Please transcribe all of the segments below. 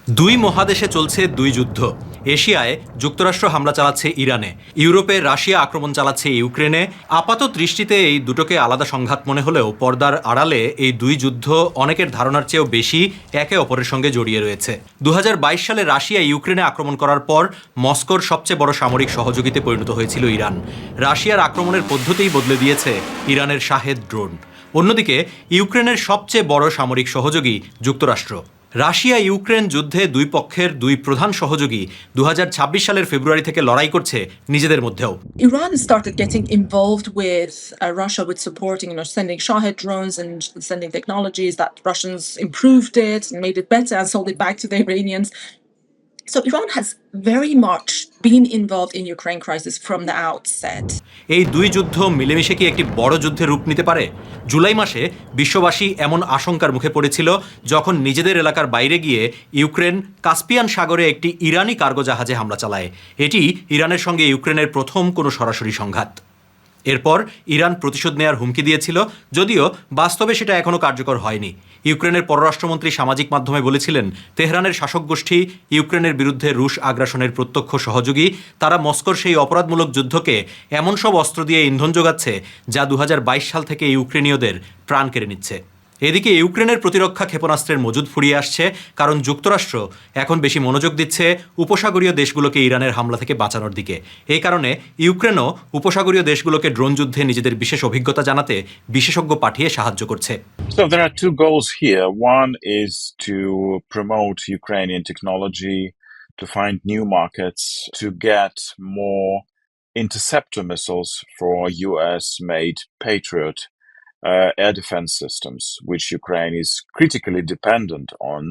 দুই মহাদেশে চলছে দুই যুদ্ধ। এশিয়ায় যুক্তরাষ্ট্র হামলা চালাচ্ছে ইরানে, ইউরোপে রাশিয়া আক্রমণ চালাচ্ছে ইউক্রেনে। আপাত দৃষ্টিতে এই দুটোকে আলাদা সংঘাত মনে হলেও পর্দার আড়ালে এই দুই যুদ্ধ অনেকের ধারণার চেয়েও বেশি একে অপরের সঙ্গে জড়িয়ে রয়েছে। 2022 সালে রাশিয়া ইউক্রেনে আক্রমণ করার পর মস্কোর সবচেয়ে বড় সামরিক সহযোগীতে পরিণত হয়েছিল ইরান। রাশিয়ার আক্রমণের পদ্ধতিই বদলে দিয়েছে ইরানের শাহেদ ড্রোন। অন্যদিকে ইউক্রেনের সবচেয়ে বড় সামরিক সহযোগী যুক্তরাষ্ট্র। রাশিয়া ইউক্রেন যুদ্ধে দুই পক্ষের দুই প্রধান সহযোগী 2026 সালের ফেব্রুয়ারি থেকে লড়াই করছে নিজেদের মধ্যেও। Iran started getting involved with Russia with supporting, sending Shahed drones and sending technologies that Russians improved it and made it better and sold it back to the Iranians. So Iran has very much been involved in Ukraine crisis from the outset. এই দুই যুদ্ধ মিলেমিশে কি একটি বড় যুদ্ধের রূপ নিতে পারে? জুলাই মাসে বিশ্ববাসী এমন আশঙ্কার মুখে পড়েছিল যখন নিজেদের এলাকার বাইরে গিয়ে ইউক্রেন কাস্পিয়ান সাগরে একটি ইরানি কার্গো জাহাজে হামলা চালায়। এটি ইরানের সঙ্গে ইউক্রেনের প্রথম কোনো সরাসরি সংঘাত। এরপর ইরান প্রতিশোধ নেয়ার হুমকি দিয়েছিল, যদিও বাস্তবে সেটা এখনও কার্যকর হয়নি। ইউক্রেনের পররাষ্ট্রমন্ত্রী সামাজিক মাধ্যমে বলেছিলেন, তেহরানের শাসক গোষ্ঠী ইউক্রেনের বিরুদ্ধে রুশ আগ্রাসনের প্রত্যক্ষ সহযোগী। তারা মস্কোর সেই অপরাধমূলক যুদ্ধকে এমন সব অস্ত্র দিয়ে ইন্ধন যোগাচ্ছে যা 2022 সাল থেকে ইউক্রেনীয়দের প্রাণ কেড়ে নিচ্ছে। এদিকে ইউক্রেনের প্রতিরক্ষা ক্ষেপণাস্ত্রের মজুদ ফুরিয়ে আসছে, কারণ যুক্তরাষ্ট্র এখন বেশি মনোযোগ দিচ্ছে উপসাগরীয় দেশগুলোকে ইরানের হামলা থেকে বাঁচানোর দিকে। এই কারণে ইউক্রেনও উপসাগরীয় দেশগুলোকে ড্রোন যুদ্ধে নিজেদের বিশেষ অভিজ্ঞতা জানাতে বিশেষজ্ঞ পাঠিয়ে সাহায্য করছে। So there are two goals here. One is to promote Ukrainian technology, to find new markets, to get more interceptor missiles for US-made Patriot air defense systems, which Ukraine is critically dependent on,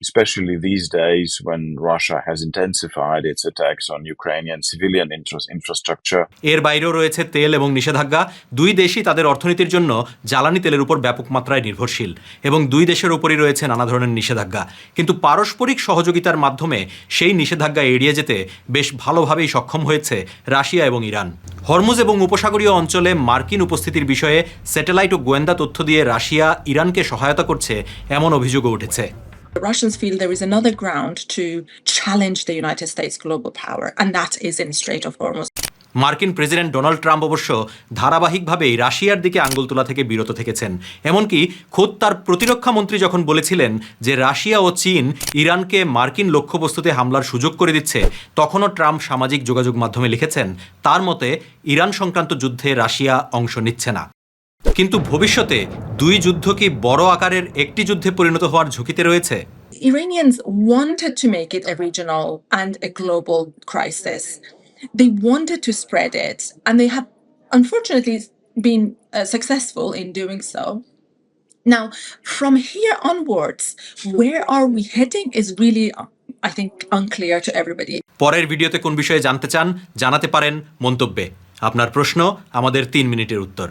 especially these days when Russia has intensified its attacks on Ukrainian civilian infrastructure. এর বাইরেও রয়েছে তেল এবং নিষেধাজ্ঞা। দুই দেশই তাদের অর্থনীতির জন্য জ্বালানি তেলের উপর ব্যাপক মাত্রায় নির্ভরশীল এবং দুই দেশের উপরই রয়েছে নানা ধরনের নিষেধাজ্ঞা। কিন্তু পারস্পরিক সহযোগিতার মাধ্যমে সেই নিষেধাজ্ঞা এড়িয়ে যেতে বেশ ভালোভাবেই সক্ষম হয়েছে রাশিয়া এবং ইরান। হরমুজ এবং উপসাগরীয় অঞ্চলে মার্কিন উপস্থিতির বিষয়ে স্যাটেলাইট ও গোয়েন্দা তথ্য দিয়ে রাশিয়া ইরানকে সহায়তা করছে এমন অভিযোগও উঠেছে। The Russians feel there is another ground to challenge the United States global power, and that is in Strait of Hormuz. মার্কিন প্রেসিডেন্ট ডোনাল্ড ট্রাম্প অবশ্য ধারাবাহিকভাবেই রাশিয়ার দিকে আঙুল তোলা থেকে বিরত থেকেছেন। এমনকি খোদ তার প্রতিরক্ষা মন্ত্রী যখন বলেছিলেন যে রাশিয়া ও চীন ইরানকে মার্কিন লক্ষ্যবস্তুতে হামলার সুযোগ করে দিচ্ছে, তখনও ট্রাম্প সামাজিক যোগাযোগ মাধ্যমে লিখেছেন তার মতে ইরান সংক্রান্ত যুদ্ধে রাশিয়া অংশ নিচ্ছে না। কিন্তু ভবিষ্যতে দুই যুদ্ধ কি বড় আকারের একটি যুদ্ধে পরিণত হওয়ার ঝুঁকিতে রয়েছে? Iranians wanted to make it a regional and a global crisis. They wanted to spread it, and they have unfortunately been successful in doing so. Now, from here onwards, where are we heading is really, I think, unclear to everybody. পরের ভিডিওতে কোন বিষয়ে জানতে চান জানাতে পারেন মন্তব্যে। আপনার প্রশ্ন আমাদের 3 মিনিটের উত্তর।